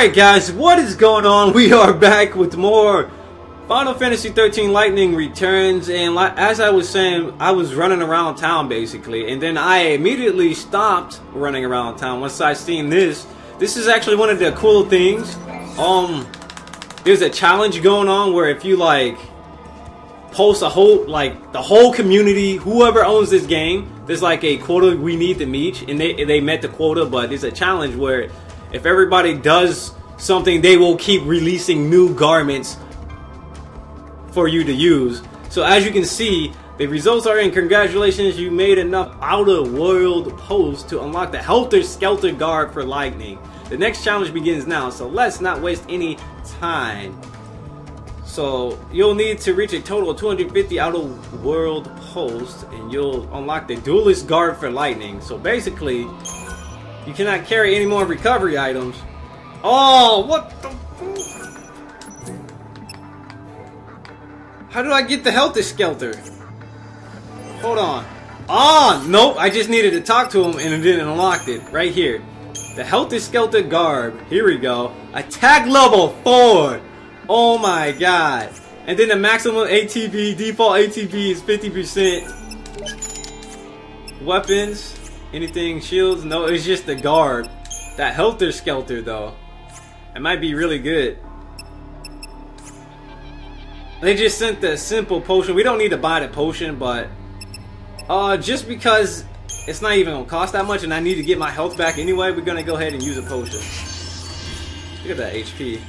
Alright guys, what is going on? We are back with more Final Fantasy XIII Lightning Returns, and as I was saying, I was running around town basically, and then I immediately stopped running around town once I seen this. This is actually one of the cool things. There's a challenge going on where if you like post a whole, like the whole community, whoever owns this game, there's like a quota we need to meet, and they met the quota, but it's a challenge where if everybody does something, they will keep releasing new garments for you to use. So as you can see, the results are in. Congratulations, you made enough out-of-world posts to unlock the Helter Skelter Guard for Lightning. The next challenge begins now, so let's not waste any time. So you'll need to reach a total of 250 out-of-world posts, and you'll unlock the Duelist Guard for Lightning. So basically, you cannot carry any more recovery items. Oh, what the fuck? How do I get the Helter Skelter? Hold on. Ah, nope. I just needed to talk to him and it didn't unlock it. Right here. The Helter Skelter Garb. Here we go. Attack level 4. Oh my god. And then the maximum ATB, default ATB is 50%. Weapons. Anything, shields? No, it's just the garb. That Helter Skelter though, it might be really good. They just sent the simple potion. We don't need to buy the potion, but just because it's not even gonna cost that much and I need to get my health back anyway, we're gonna go ahead and use a potion. Look at that HP.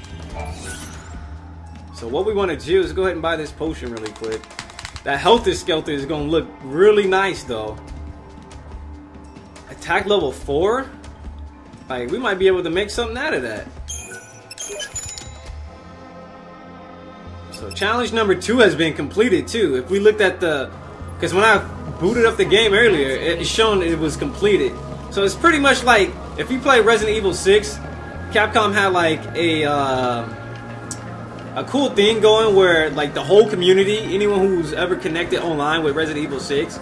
So what we want to do is go ahead and buy this potion really quick. That Helter Skelter is gonna look really nice though. Attack level 4? Like, we might be able to make something out of that. So challenge number 2 has been completed too. If we looked at the, because when I booted up the game earlier, it's shown it was completed. So it's pretty much like if you play Resident Evil 6, Capcom had like a cool thing going where like the whole community, anyone who's ever connected online with Resident Evil 6,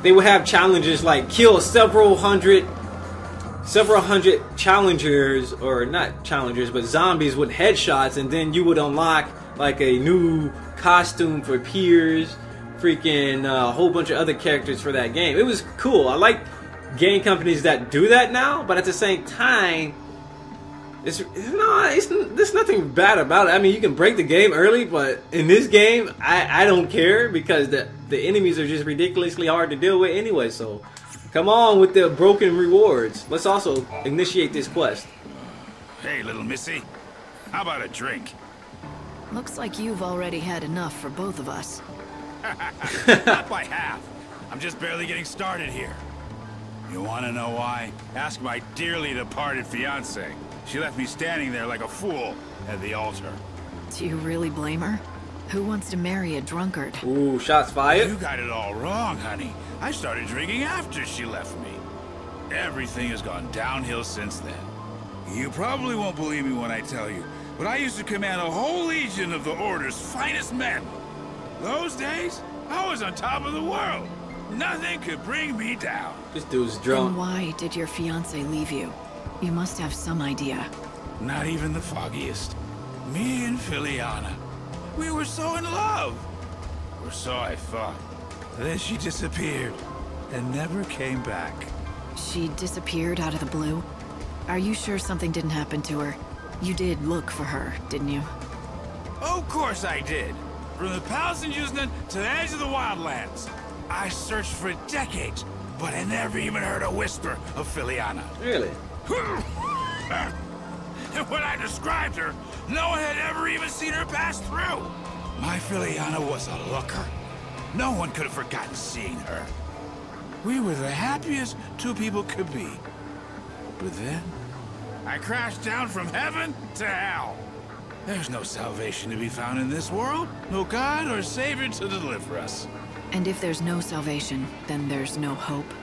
they would have challenges like kill several hundred challengers, or not challengers, but zombies with headshots, and then you would unlock like a new costume for Piers, freaking a whole bunch of other characters for that game. It was cool. I like game companies that do that now, but at the same time, there's nothing bad about it. I mean, you can break the game early, but in this game, I don't care because the enemies are just ridiculously hard to deal with anyway. So come on with the broken rewards. Let's also initiate this quest. Hey, little missy. How about a drink? Looks like you've already had enough for both of us. Not by half. I'm just barely getting started here. You want to know why? Ask my dearly departed fiance. She left me standing there like a fool at the altar. Do you really blame her? Who wants to marry a drunkard? Ooh, shots fired. You got it all wrong, honey. I started drinking after she left me. Everything has gone downhill since then. You probably won't believe me when I tell you, but I used to command a whole legion of the Order's finest men. Those days, I was on top of the world. Nothing could bring me down. This dude's drunk. Then why did your fiance leave you? You must have some idea. Not even the foggiest. Me and Filiana. We were so in love. Or so I thought. Then she disappeared and never came back. She disappeared out of the blue? Are you sure something didn't happen to her? You did look for her, didn't you? Of course I did. From the palace in Yuznan to the edge of the wildlands. I searched for decades, but I never even heard a whisper of Filiana. Really? And when I described her, no one had ever even seen her pass through. My Filiana was a looker. No one could have forgotten seeing her. We were the happiest two people could be. But then, I crashed down from heaven to hell. There's no salvation to be found in this world. No God or Savior to deliver us. And if there's no salvation, then there's no hope.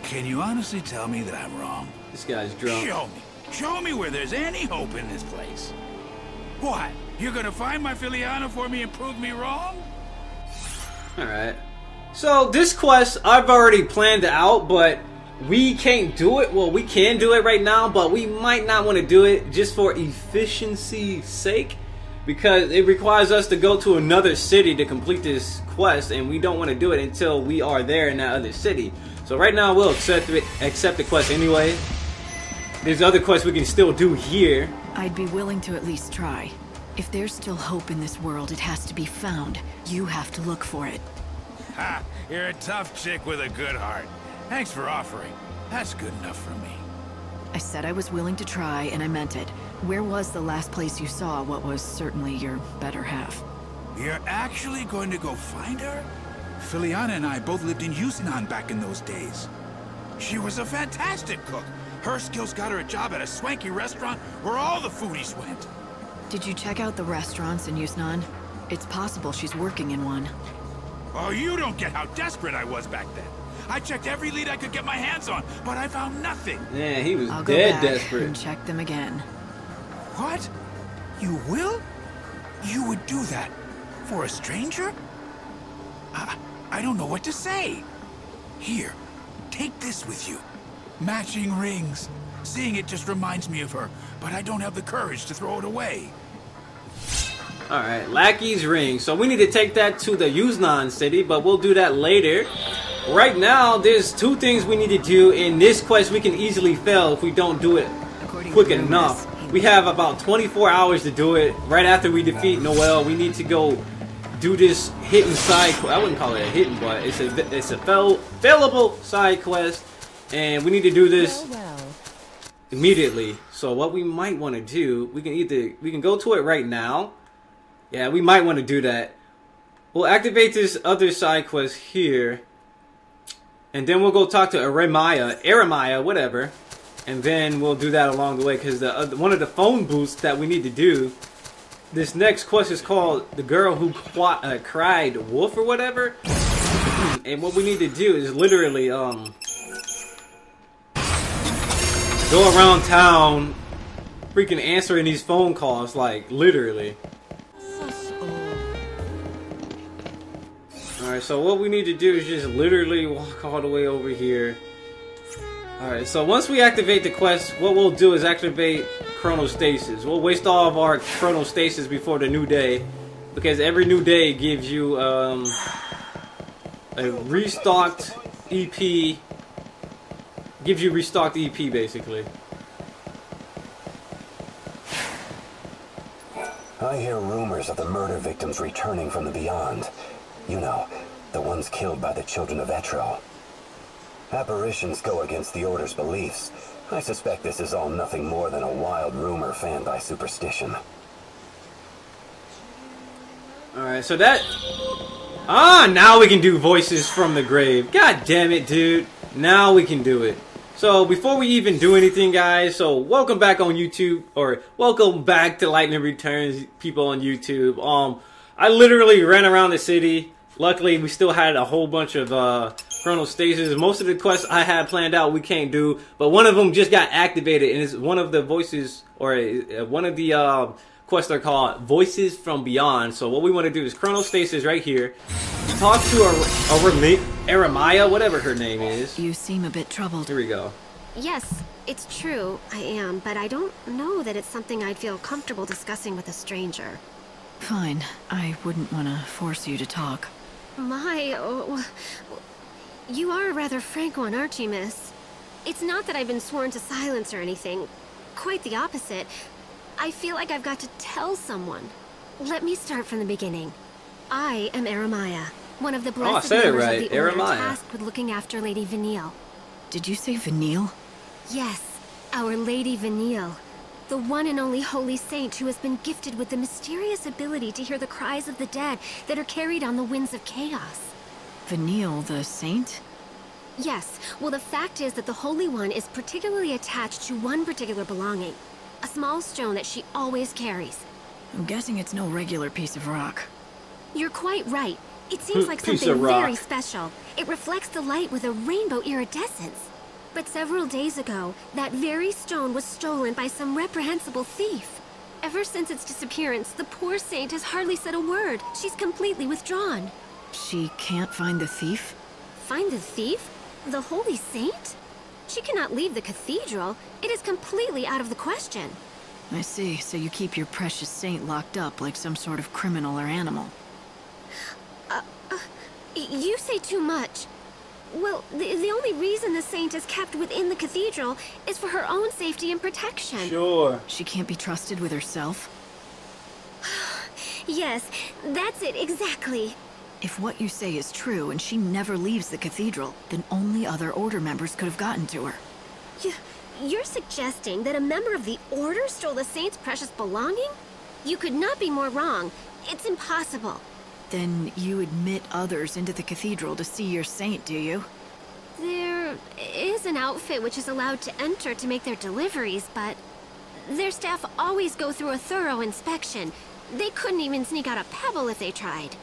Can you honestly tell me that I'm wrong? This guy's drunk. Show me. Show me where there's any hope in this place. What? You're gonna find my Filiana for me and prove me wrong? Alright. So this quest, I've already planned it out, but we can't do it. Well, we can do it right now, but we might not want to do it just for efficiency's sake, because it requires us to go to another city to complete this quest, and we don't want to do it until we are there in that other city. So right now we'll accept the quest anyway. There's other quests we can still do here. I'd be willing to at least try. If there's still hope in this world, it has to be found. You have to look for it. Ha! You're a tough chick with a good heart. Thanks for offering. That's good enough for me. I said I was willing to try, and I meant it. Where was the last place you saw what was certainly your better half? You're actually going to go find her? Filiana and I both lived in XIII back in those days. She was a fantastic cook. Her skills got her a job at a swanky restaurant where all the foodies went. Did you check out the restaurants in XIII? It's possible she's working in one. Oh, you don't get how desperate I was back then. I checked every lead I could get my hands on, but I found nothing. Yeah, he was I'll go dead back desperate. and check them again. What? You will? You would do that for a stranger? I don't know what to say. Here, take this with you. Matching rings. Seeing it just reminds me of her, but I don't have the courage to throw it away. Alright, Lackey's ring. So we need to take that to the XIII city, but we'll do that later. Right now, there's two things we need to do in this quest we can easily fail if we don't do it quick enough. We have about 24 hours to do it. Right after we defeat Noelle, we need to go do this hidden side quest. I wouldn't call it a hidden, but it's a failable side quest, and we need to do this immediately. So what we might want to do, we can go to it right now. Yeah, we might want to do that. We'll activate this other side quest here, and then we'll go talk to Eremiah, whatever, and then we'll do that along the way, because one of the phone booths that we need to do. This next quest is called The Girl Who Cried Wolf or whatever. And what we need to do is literally go around town freaking answering these phone calls, like literally. Alright, so what we need to do is just literally walk all the way over here. Alright, so once we activate the quest, what we'll do is activate chronostasis. We'll waste all of our chronostasis before the new day, because every new day gives you a restocked EP. Gives you restocked EP basically. I hear rumors of the murder victims returning from the beyond. You know, the ones killed by the children of Etro. Apparitions go against the Order's beliefs. I suspect this is all nothing more than a wild rumor fanned by superstition. Alright, so that... now we can do voices from the grave. God damn it, dude. Now we can do it. So, before we even do anything, guys, so welcome back on YouTube, or welcome back to Lightning Returns, people on YouTube. I literally ran around the city. Luckily, we still had a whole bunch of chronostasis. Most of the quests I had planned out we can't do, but one of them just got activated, and it's one of the voices, or one of the quests are called Voices from Beyond. So what we want to do is chronostasis right here. Talk to Eremiah, whatever her name is. You seem a bit troubled. Here we go. Yes, it's true, I am, but I don't know that it's something I'd feel comfortable discussing with a stranger. Fine. I wouldn't want to force you to talk. You are a rather frank one, aren't you, miss? It's not that I've been sworn to silence or anything. Quite the opposite. I feel like I've got to tell someone. Let me start from the beginning. I am Eremiah, one of the blessed members of the Order tasked with looking after Lady Vanille. Did you say Vanille? Yes, our Lady Vanille. The one and only holy saint who has been gifted with the mysterious ability to hear the cries of the dead that are carried on the winds of chaos. Vanille, the saint? Yes. Well, the fact is that the Holy One is particularly attached to one particular belonging. A small stone that she always carries. I'm guessing it's no regular piece of rock. You're quite right. It seems like something very special. It reflects the light with a rainbow iridescence. But several days ago, that very stone was stolen by some reprehensible thief. Ever since its disappearance, the poor saint has hardly said a word. She's completely withdrawn. She can't find the thief? Find the thief? The holy saint? She cannot leave the cathedral. It is completely out of the question. I see, so you keep your precious saint locked up like some sort of criminal or animal. You say too much. Well, the only reason the saint is kept within the cathedral is for her own safety and protection. Sure. She can't be trusted with herself? Yes, that's it, exactly. If what you say is true and she never leaves the cathedral, then only other Order members could have gotten to her. You're suggesting that a member of the Order stole the saint's precious belonging? You could not be more wrong. It's impossible. Then you admit others into the cathedral to see your saint, do you? There is an outfit which is allowed to enter to make their deliveries, but their staff always go through a thorough inspection. They couldn't even sneak out a pebble if they tried.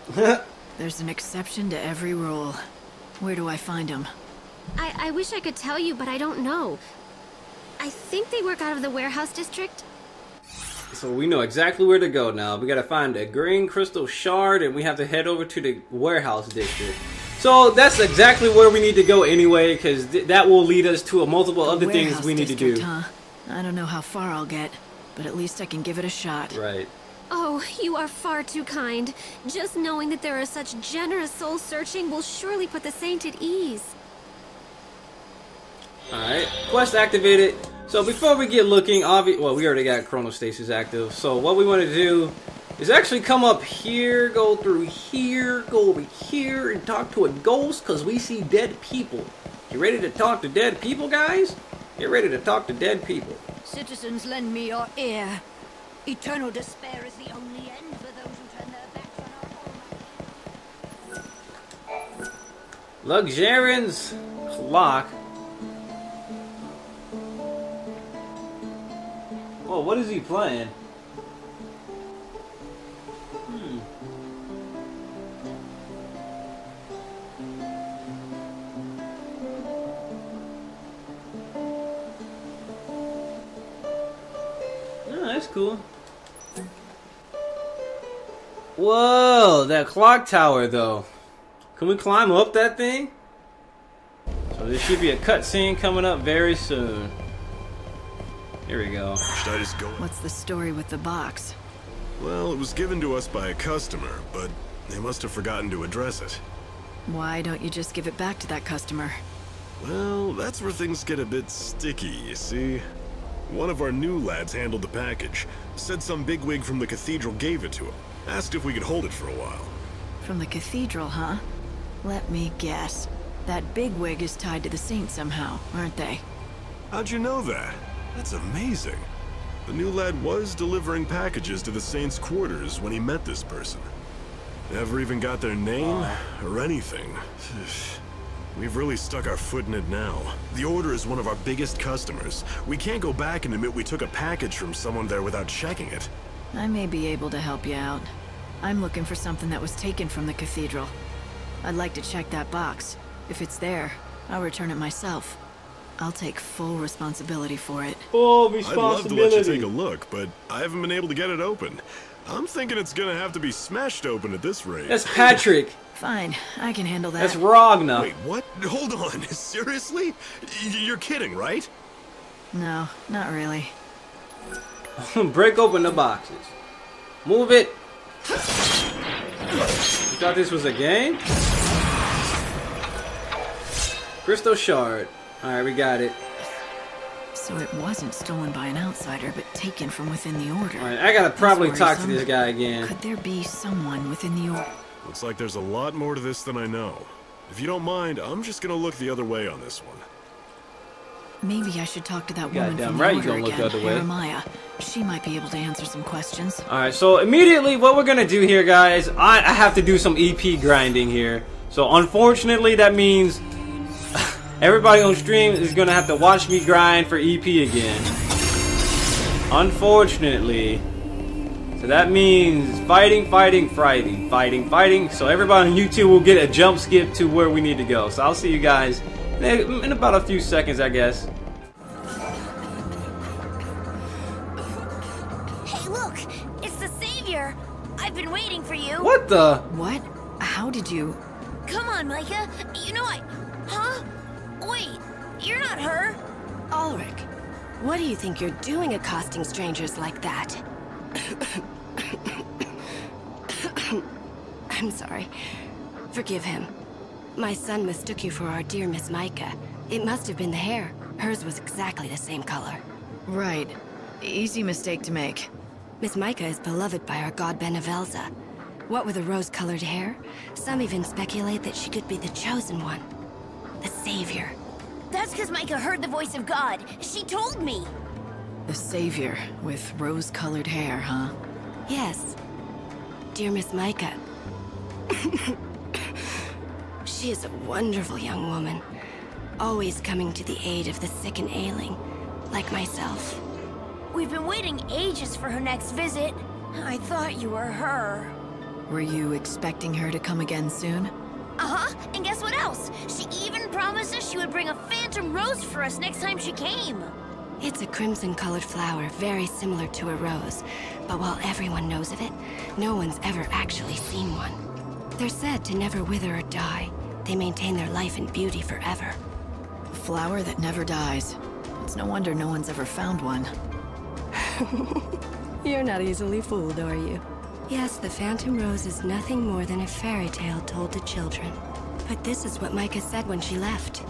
There's an exception to every rule. Where do I find them? I wish I could tell you, but I don't know. I think they work out of the warehouse district. So we know exactly where to go now. We gotta find a green crystal shard and we have to head over to the warehouse district. So that's exactly where we need to go anyway, because that will lead us to multiple other things we need to do. Huh? I don't know how far I'll get, but at least I can give it a shot. Right. Oh, you are far too kind. Just knowing that there are such generous soul searching will surely put the saint at ease. Alright, quest activated. So before we get looking, well, we already got chronostasis active. So what we want to do is actually come up here, go through here, go over here, and talk to a ghost, because we see dead people. You ready to talk to dead people, guys? Get ready to talk to dead people. Citizens, lend me your ear. Eternal despair is the only end for those who turn their backs on our home. Luxurian's clock. Oh, what is he playing? Oh, that's cool. Whoa, that clock tower though. Can we climb up that thing? So there should be a cutscene coming up very soon. Here we go. Should I just go? What's the story with the box? Well, it was given to us by a customer, but they must have forgotten to address it. Why don't you just give it back to that customer? Well, that's where things get a bit sticky, you see. One of our new lads handled the package. Said some bigwig from the cathedral gave it to him. Asked if we could hold it for a while. From the cathedral, huh? Let me guess. That bigwig is tied to the saint somehow, aren't they? How'd you know that? That's amazing. The new lad was delivering packages to the saint's quarters when he met this person. Never even got their name or anything. We've really stuck our foot in it now. The Order is one of our biggest customers. We can't go back and admit we took a package from someone there without checking it. I may be able to help you out. I'm looking for something that was taken from the cathedral. I'd like to check that box. If it's there, I'll return it myself. I'll take full responsibility for it. Full I'd responsibility. love to let you take a look, but I haven't been able to get it open. I'm thinking it's gonna have to be smashed open at this rate. That's Patrick. Fine, I can handle that. That's Ragnar. Wait, what? Hold on. Seriously? You're kidding, right? No, not really. Break open the boxes. Move it. You thought this was a game? Crystal shard. Alright, we got it. So it wasn't stolen by an outsider, but taken from within the Order. Alright, I gotta probably That's talk to worrisome. this guy again. Could there be someone within the Order? Looks like there's a lot more to this than I know. If you don't mind, I'm just gonna look the other way on this one. Maybe I should talk to that woman Goddamn from the right you Order gonna look again, the other way. Jeremiah. She might be able to answer some questions. Alright, so immediately what we're gonna do here, guys, I have to do some EP grinding here. So unfortunately, that means everybody on stream is gonna have to watch me grind for EP again. Unfortunately. So that means fighting. So everybody on YouTube will get a jump skip to where we need to go. So I'll see you guys in about a few seconds, I guess. Hey, look! It's the Savior! I've been waiting for you! What the? What? How did you... Come on, Micah! You know Huh? Wait, You're not her. Ulrich, what do you think you're doing accosting strangers like that? I'm sorry. Forgive him. My son mistook you for our dear Miss Micah. It must have been the hair. Hers was exactly the same color. Right. Easy mistake to make. Miss Micah is beloved by our god Benevelza. What with the rose-colored hair, some even speculate that she could be the chosen one. The savior. That's because Micah heard the voice of God. She told me. The savior with rose-colored hair, huh? Yes. Dear Miss Micah. She is a wonderful young woman. Always coming to the aid of the sick and ailing, like myself. We've been waiting ages for her next visit. I thought you were her. Were you expecting her to come again soon? Uh-huh, and guess what else? She even promised us she would bring a phantom rose for us next time she came. It's a crimson-colored flower, very similar to a rose. But while everyone knows of it, no one's ever actually seen one. They're said to never wither or die. They maintain their life and beauty forever. A flower that never dies. It's no wonder no one's ever found one. You're not easily fooled, are you? Yes, the Phantom Rose is nothing more than a fairy tale told to children. But this is what Micah said when she left.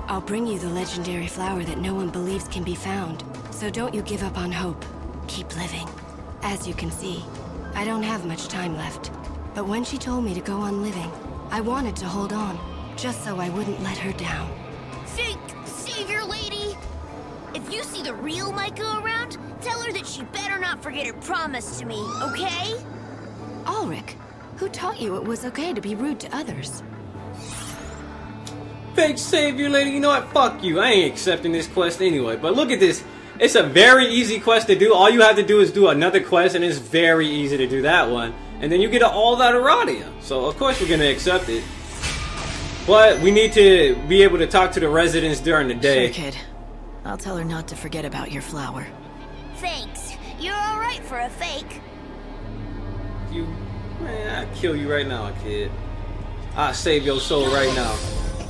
I'll bring you the legendary flower that no one believes can be found. So don't you give up on hope. Keep living. As you can see, I don't have much time left. But when she told me to go on living, I wanted to hold on, just so I wouldn't let her down. Fake savior lady! If you see the real Micah around, tell her that she better not forget her promise to me, okay? Ulrich, who taught you it was okay to be rude to others? Fake savior lady, you know what? Fuck you. I ain't accepting this quest anyway. But look at this. It's a very easy quest to do. All you have to do is do another quest, and it's very easy to do that one. And then you get all that radium. So of course we're gonna accept it. But we need to be able to talk to the residents during the day. Sure, kid. I'll tell her not to forget about your flower. Thanks. You're alright for a fake. Man, I'll kill you right now, kid. I'll save your soul right now.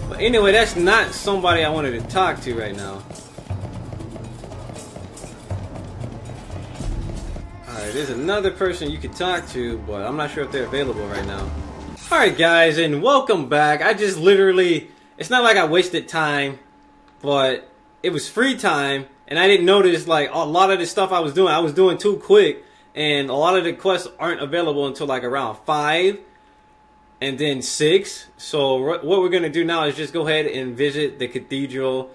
But anyway, that's not somebody I wanted to talk to right now. Alright, there's another person you could talk to, but I'm not sure if they're available right now. Alright guys, and welcome back. I just literally, it's not like I wasted time, but it was free time, and I didn't notice like a lot of the stuff I was doing too quick, and a lot of the quests aren't available until like around 5 and then 6. So what we're going to do now is just go ahead and visit the cathedral,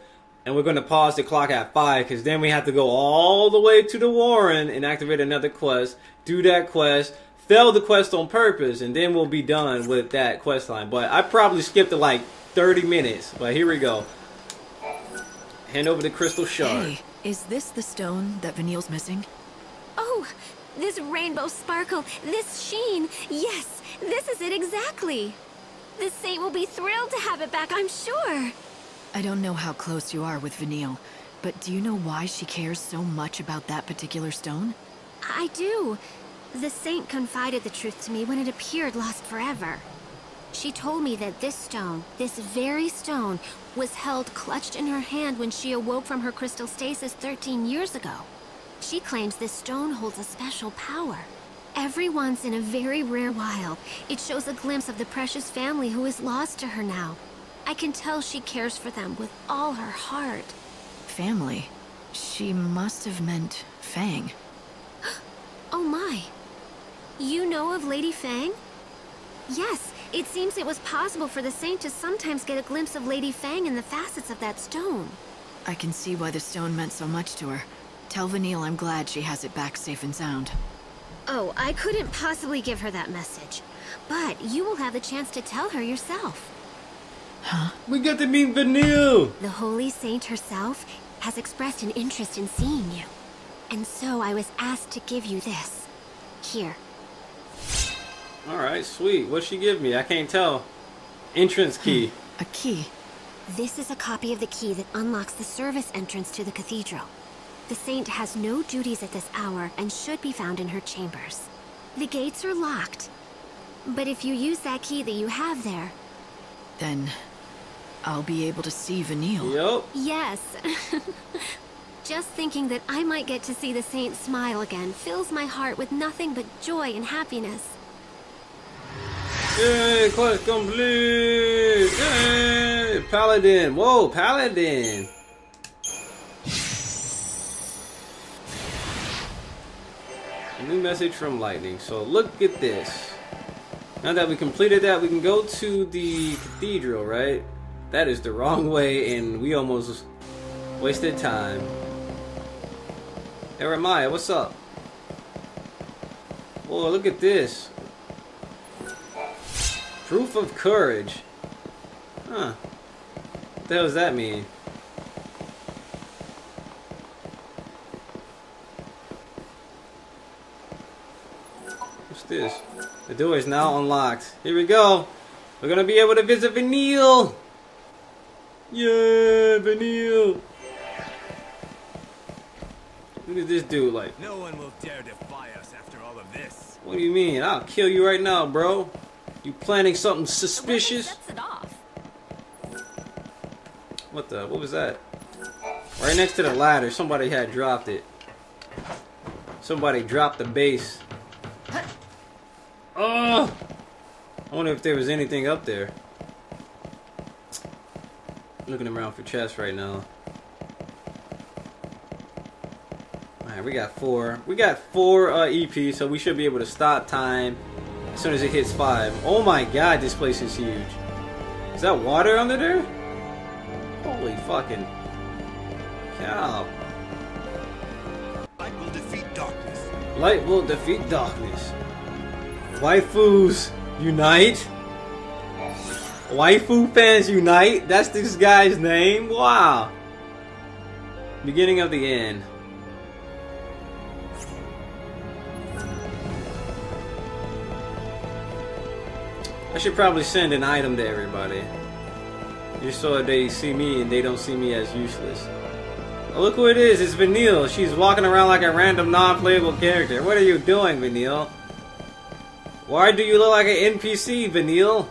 and we're going to pause the clock at 5, because then we have to go all the way to the Warren and activate another quest, do that quest, fail the quest on purpose, and then we'll be done with that quest line. But I probably skipped it like 30 minutes, but here we go. Hand over the crystal shard. Hey, is this the stone that Vanille's missing? Oh, this rainbow sparkle, this sheen. Yes, this is it exactly. The saint will be thrilled to have it back, I'm sure. I don't know how close you are with Vanille, but do you know why she cares so much about that particular stone? I do. The saint confided the truth to me when it appeared lost forever. She told me that this stone, this very stone, was held clutched in her hand when she awoke from her crystal stasis 13 years ago. She claims this stone holds a special power. Every once in a very rare while, it shows a glimpse of the precious family who is lost to her now. I can tell she cares for them with all her heart. Family? She must have meant Fang. Oh my. You know of Lady Fang? Yes, it seems it was possible for the saint to sometimes get a glimpse of Lady Fang in the facets of that stone. I can see why the stone meant so much to her. Tell Vanille I'm glad she has it back safe and sound. Oh, I couldn't possibly give her that message. But you will have the chance to tell her yourself. Huh? We got to meet Vanille! The holy saint herself has expressed an interest in seeing you. And so I was asked to give you this. Here. Alright, sweet. What'd she give me? I can't tell. Entrance key. A key? This is a copy of the key that unlocks the service entrance to the cathedral. The saint has no duties at this hour and should be found in her chambers. The gates are locked. But if you use that key that you have there... Then... I'll be able to see Vanille. Yup. Yes. Just thinking that I might get to see the saint smile again fills my heart with nothing but joy and happiness. Yay, quest complete! Yay! Paladin! Whoa, Paladin! A new message from Lightning. So look at this. Now that we completed that, we can go to the Cathedral, right? That is the wrong way, and we almost wasted time. Jeremiah, what's up? Whoa, look at this. Proof of courage. Huh. What the hell does that mean? What's this? The door is now unlocked. Here we go. We're gonna be able to visit Vanille. Yeah, Vanille. Look at this dude, like. No one will dare defy us after all of this. What do you mean? I'll kill you right now, bro. You planning something suspicious? Sets it off. What was that? Right next to the ladder, somebody had dropped it. Somebody dropped the base. Oh! I wonder if there was anything up there. Looking around for chests right now. Alright, we got 4. We got 4 EPs, so we should be able to stop time as soon as it hits 5. Oh my god, this place is huge. Is that water under there? Holy fucking cow. Light will defeat darkness. Light will defeat darkness. Waifus unite. Waifu fans unite. That's this guy's name. Wow. Beginning of the end. I should probably send an item to everybody, just so they see me and they don't see me as useless. Oh, look who it is. It's Vanille. She's walking around like a random non-playable character. What are you doing, Vanille? Why do you look like an NPC, Vanille?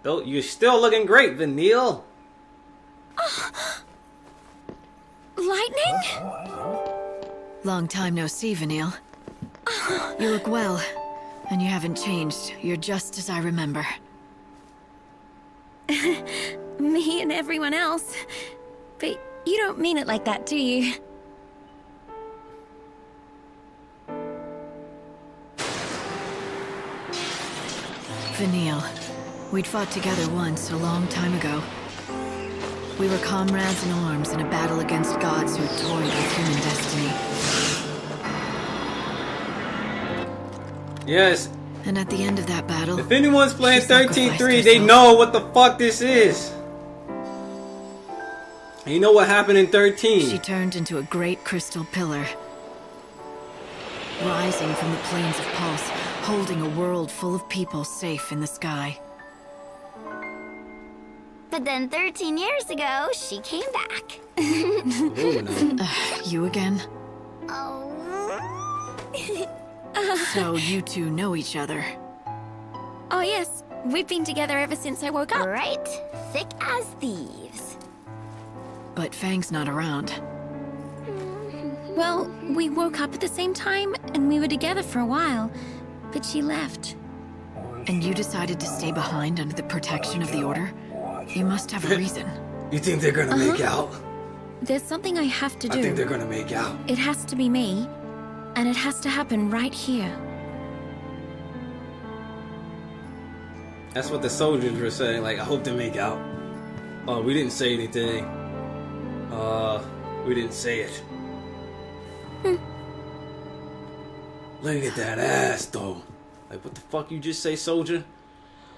Though you're still looking great, Vanille. Lightning? Long time no see, Vanille. You look well, and you haven't changed. You're just as I remember. Me and everyone else. But you don't mean it like that, do you? Vanille, we'd fought together once, a long time ago. We were comrades in arms in a battle against gods who toyed with human destiny. Yes. And at the end of that battle, if anyone's playing she sacrificed 13-3, they herself. know what the fuck this is. And you know what happened in 13? She turned into a great crystal pillar, rising from the plains of Pulse, holding a world full of people safe in the sky. But then 13 years ago, she came back. Ooh, no. You again? Oh. So you two know each other. Oh yes, we've been together ever since I woke up. Right? Thick as thieves. But Fang's not around. Well, we woke up at the same time, and we were together for a while. But she left. And you decided to stay behind under the protection of the Order? You must have a reason. You think they're gonna make out? There's something I have to do. I think they're gonna make out. It has to be me, and it has to happen right here. That's what the soldiers were saying, like, I hope they make out. Oh, we didn't say anything. We didn't say it. Look at that ass, though. Like, what the fuck you just say, soldier?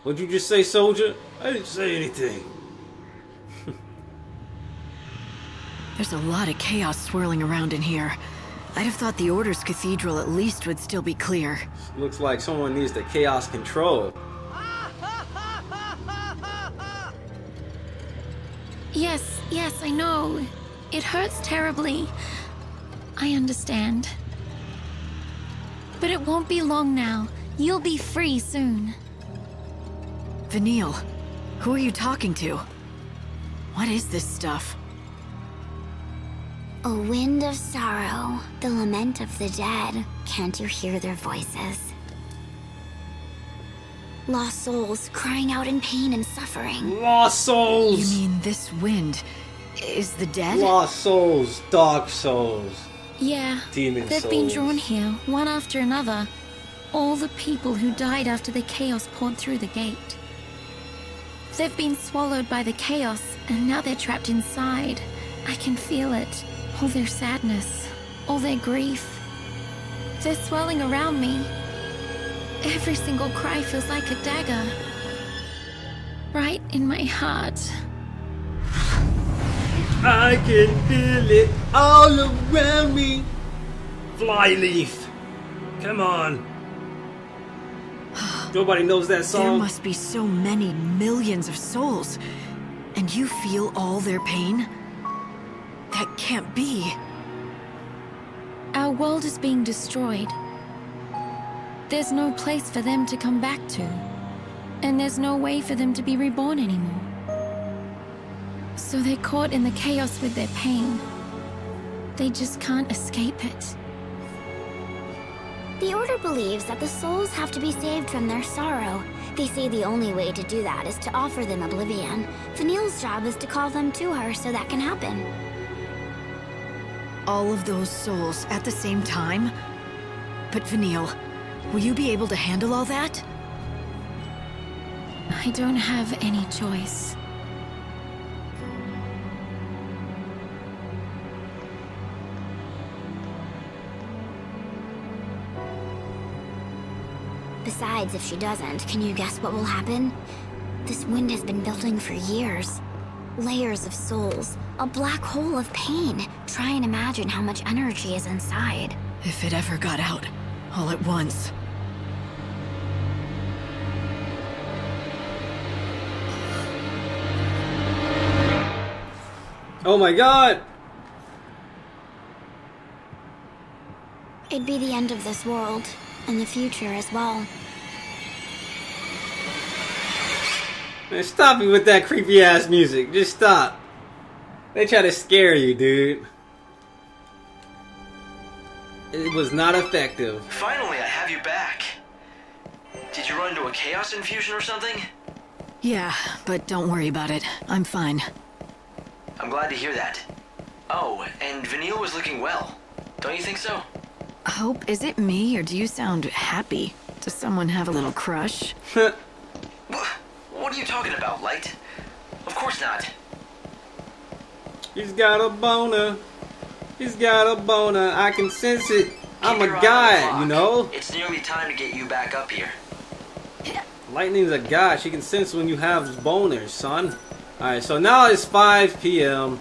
What'd you just say, soldier? I didn't say anything. There's a lot of chaos swirling around in here. I'd have thought the Order's cathedral at least would still be clear. Looks like someone needs the chaos control. Yes, I know. It hurts terribly. I understand. But it won't be long now. You'll be free soon. Vanille, who are you talking to? What is this stuff? A wind of sorrow, the lament of the dead. Can't you hear their voices? Lost souls crying out in pain and suffering. Lost souls! You mean this wind is the dead? Lost souls, dark souls. Yeah, Demon they've souls. been drawn here, one after another. All the people who died after the chaos poured through the gate. They've been swallowed by the chaos, and now they're trapped inside. I can feel it. All their sadness, all their grief. They're swelling around me. Every single cry feels like a dagger. Right in my heart. I can feel it all around me. Flyleaf. Come on. Nobody knows that song. There must be so many millions of souls. And you feel all their pain? That can't be. Our world is being destroyed. There's no place for them to come back to. And there's no way for them to be reborn anymore. So they're caught in the chaos with their pain. They just can't escape it. The Order believes that the souls have to be saved from their sorrow. They say the only way to do that is to offer them oblivion. Vanille's job is to call them to her so that can happen. All of those souls at the same time? But Vanille, will you be able to handle all that? I don't have any choice. Besides, if she doesn't, can you guess what will happen? This wind has been building for years. Layers of souls, a black hole of pain. Try and imagine how much energy is inside. If it ever got out, all at once. Oh my god! It'd be the end of this world, and the future as well. Man, stop it with that creepy ass music. Just stop. They try to scare you, dude. It was not effective. Finally, I have you back. Did you run into a chaos infusion or something? Yeah, but don't worry about it. I'm fine. I'm glad to hear that. Oh, and Vanille was looking well. Don't you think so? Hope, is it me, or do you sound happy? Does someone have a little crush? What are you talking about, Light? Of course not. He's got a boner. He's got a boner. I can sense it. I'm Keep a your eye on the guy, clock. you know? It's nearly time to get you back up here. Lightning's a guy. She can sense when you have boners, son. Alright, so now it's 5 p.m.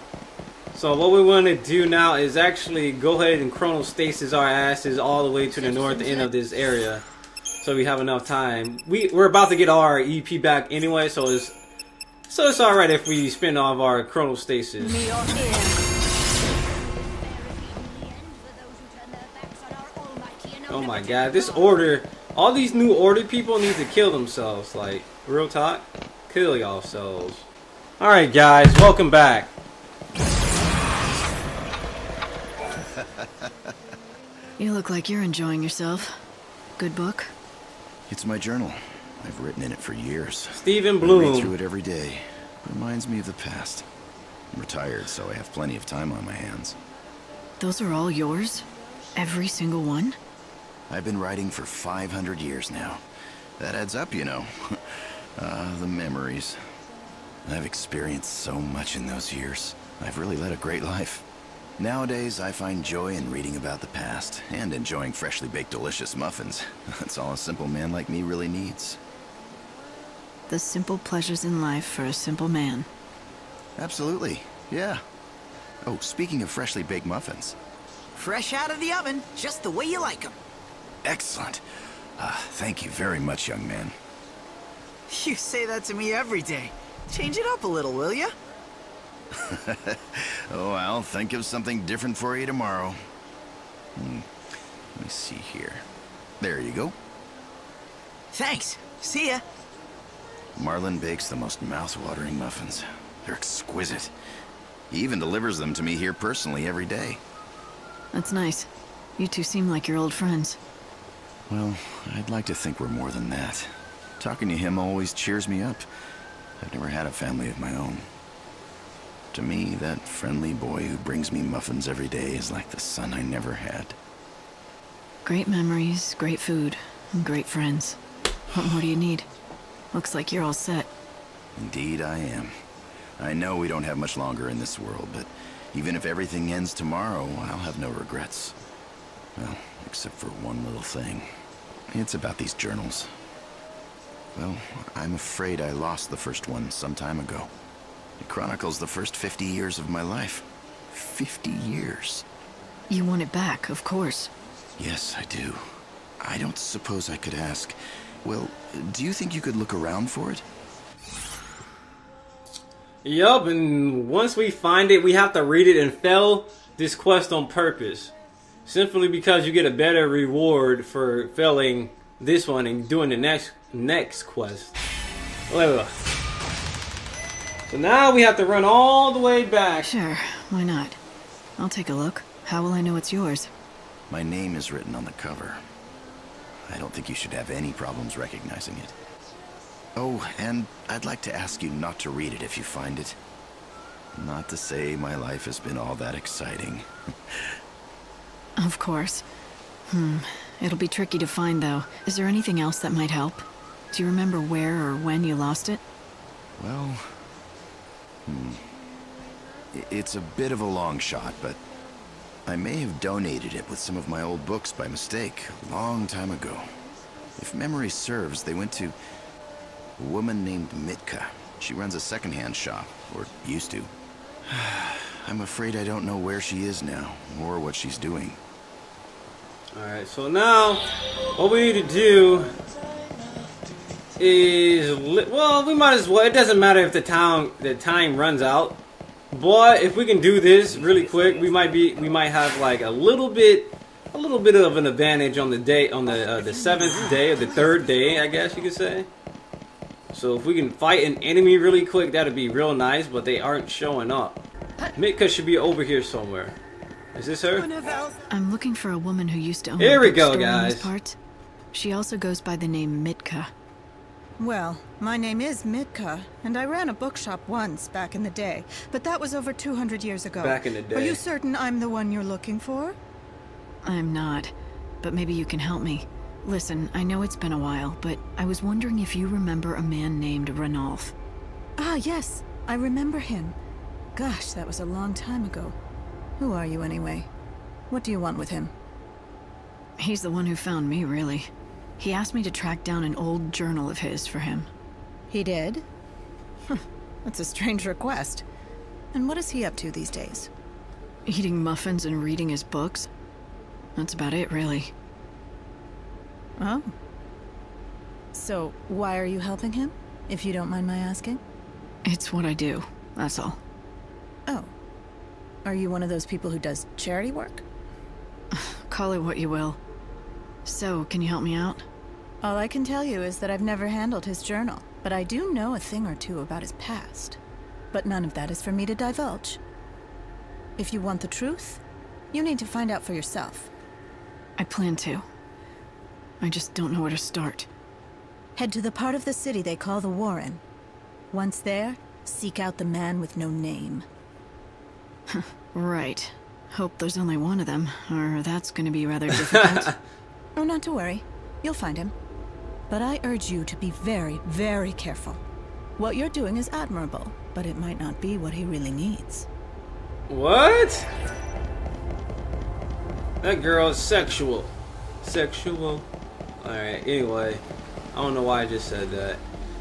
So what we want to do now is actually go ahead and chronostasis our asses all the way to the north end of this area. So we have enough time. We're about to get our EP back anyway, so it's alright if we spend all of our chronostasis. Oh my god, this order, all these new order people need to kill themselves, like, real talk, kill yourselves. Alright guys, welcome back. You look like you're enjoying yourself. Good book? It's my journal. I've written in it for years. Stephen I Bloom. read through it every day. It reminds me of the past. I'm retired, so I have plenty of time on my hands. Those are all yours? Every single one? I've been writing for 500 years now. That adds up, you know. The memories. I've experienced so much in those years. I've really led a great life. Nowadays, I find joy in reading about the past and enjoying freshly baked delicious muffins. That's all a simple man like me really needs. The simple pleasures in life for a simple man. Absolutely, yeah. Oh, speaking of freshly baked muffins. Fresh out of the oven, just the way you like them. Excellent. Thank you very much, young man. You say that to me every day. Change it up a little, will ya? Oh, I'll think of something different for you tomorrow. Let me see here. There you go. Thanks. See ya. Marlin bakes the most mouth-watering muffins. They're exquisite. He even delivers them to me here personally every day. That's nice. You two seem like you're old friends. Well, I'd like to think we're more than that. Talking to him always cheers me up. I've never had a family of my own. To me, that friendly boy who brings me muffins every day is like the son I never had. Great memories, great food, and great friends. What more do you need? Looks like you're all set. Indeed I am. I know we don't have much longer in this world, but even if everything ends tomorrow, I'll have no regrets. Well, except for one little thing. It's about these journals. Well, I'm afraid I lost the first one some time ago. It chronicles the first 50 years of my life. 50 years. You want it back, of course. Yes, I do. I don't suppose I could ask. Well, do you think you could look around for it? Yup, and once we find it, we have to read it and fail this quest on purpose. Simply because you get a better reward for failing this one and doing the next quest. Wait. So now we have to run all the way back. Sure, why not? I'll take a look. How will I know it's yours? My name is written on the cover. I don't think you should have any problems recognizing it. Oh, and I'd like to ask you not to read it if you find it. Not to say my life has been all that exciting. Of course. It'll be tricky to find, though. Is there anything else that might help? Do you remember where or when you lost it? Well... It's a bit of a long shot, but I may have donated it with some of my old books by mistake, a long time ago. If memory serves, they went to a woman named Mitka. She runs a secondhand shop, or used to. I'm afraid I don't know where she is now, or what she's doing. Alright, so now, what we need to do is, well, we might as well, it doesn't matter if the time runs out, but if we can do this really quick, we might have like a little bit of an advantage on the day, on the seventh day, or the third day, I guess you could say. So if we can fight an enemy really quick, that'd be real nice, but they aren't showing up. Mitka should be over here somewhere. Is this her? I'm looking for a woman who used to own Here a we go, bookstore in guys. these parts. She also goes by the name Mitka. Well, my name is Mitka, and I ran a bookshop once back in the day, but that was over 200 years ago. Back in the day. Are you certain I'm the one you're looking for? I'm not, but maybe you can help me. Listen, I know it's been a while, but I was wondering if you remember a man named Rolf. Ah, yes, I remember him. Gosh, that was a long time ago. Who are you anyway? What do you want with him? He's the one who found me, really. He asked me to track down an old journal of his for him. He did? That's a strange request. And what is he up to these days? Eating muffins and reading his books. That's about it, really. Oh. So, why are you helping him, if you don't mind my asking? It's what I do, that's all. Oh. Are you one of those people who does charity work? Call it what you will. So, can you help me out? All I can tell you is that I've never handled his journal, but I do know a thing or two about his past. But none of that is for me to divulge. If you want the truth, you need to find out for yourself. I plan to. I just don't know where to start. Head to the part of the city they call the Warren. Once there, seek out the man with no name. Right. Hope there's only one of them, or that's gonna be rather difficult. Oh, not to worry. You'll find him. But I urge you to be very, very careful. What you're doing is admirable, but it might not be what he really needs. What? That girl is sexual. Sexual. Alright, anyway. I don't know why I just said that.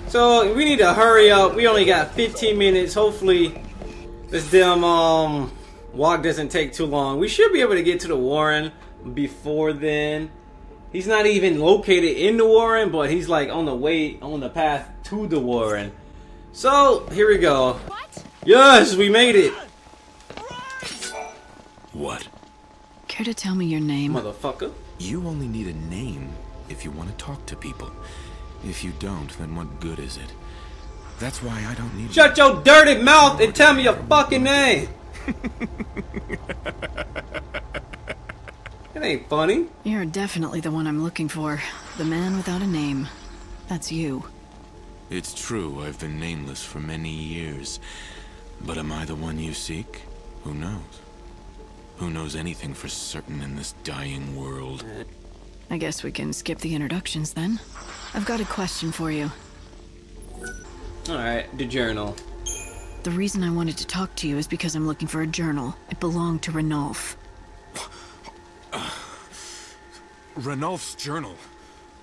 So, we need to hurry up. We only got 15 minutes. Hopefully, this damn walk doesn't take too long. We should be able to get to the Warren before then. He's not even located in the Warren, but he's like on the path to the Warren. So, here we go. What? Yes, we made it. What? Care to tell me your name? Motherfucker. You only need a name if you want to talk to people. If you don't, then what good is it? That's why I don't need... Shut your dirty mouth and tell me your fucking name! It ain't funny. You're definitely the one I'm looking for. The man without a name. That's you. It's true, I've been nameless for many years. But am I the one you seek? Who knows? Who knows anything for certain in this dying world? I guess we can skip the introductions then. I've got a question for you. Alright, the journal. The reason I wanted to talk to you is because I'm looking for a journal. It belonged to Rolf. Rolf's journal?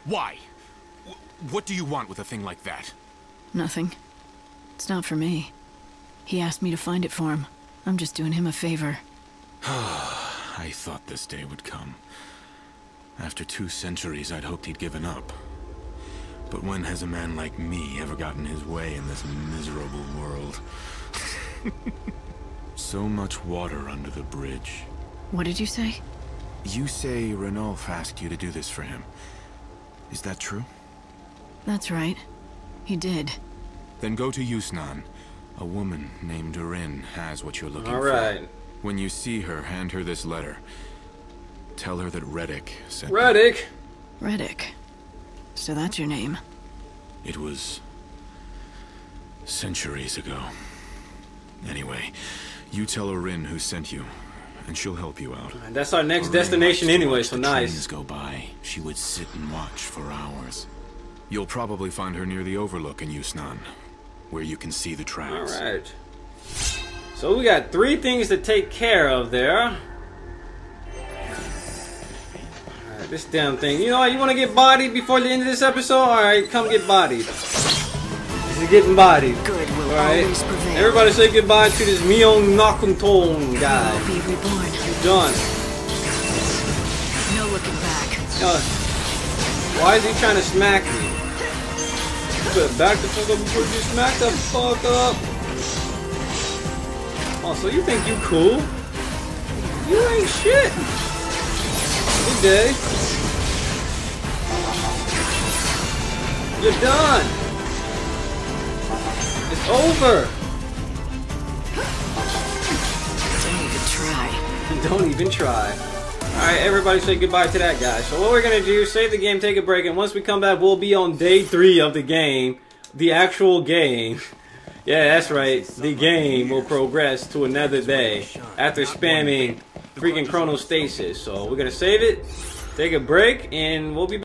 Why? What do you want with a thing like that? Nothing. It's not for me. He asked me to find it for him. I'm just doing him a favor. I thought this day would come. After 2 centuries, I'd hoped he'd given up. But when has a man like me ever gotten his way in this miserable world? So much water under the bridge. What did you say? You say Rolf asked you to do this for him. Is that true? That's right. He did. Then go to XIII. A woman named Rin has what you're looking for. Alright. When you see her, hand her this letter. Tell her that Reddick sent Reddick? Reddick. So that's your name. It was... centuries ago. Anyway, you tell Rin who sent you, and she'll help you out. That's our next destination anyway, so nice. Trains go by, she would sit and watch for hours. You'll probably find her near the Overlook in XIII, where you can see the tracks. Alright. So we got 3 things to take care of there. Alright, this damn thing. You know what? You want to get bodied before the end of this episode? Alright, come get bodied. This is getting bodied. Good will always prevail. Everybody say goodbye to this Myeong Nakunton guy. Be reborn. You're done. No looking back. Why is he trying to smack me? You better back the fuck up before you smack the fuck up. Oh, so you think you cool? You ain't shit. Good day. You're done. It's over. Don't even try. Don't even try. Alright, everybody say goodbye to that guy. So what we're going to do is save the game, take a break, and once we come back, we'll be on day 3 of the game. The actual game. Yeah, that's right. The game will progress to another day after spamming freaking chronostasis. So we're going to save it, take a break, and we'll be back.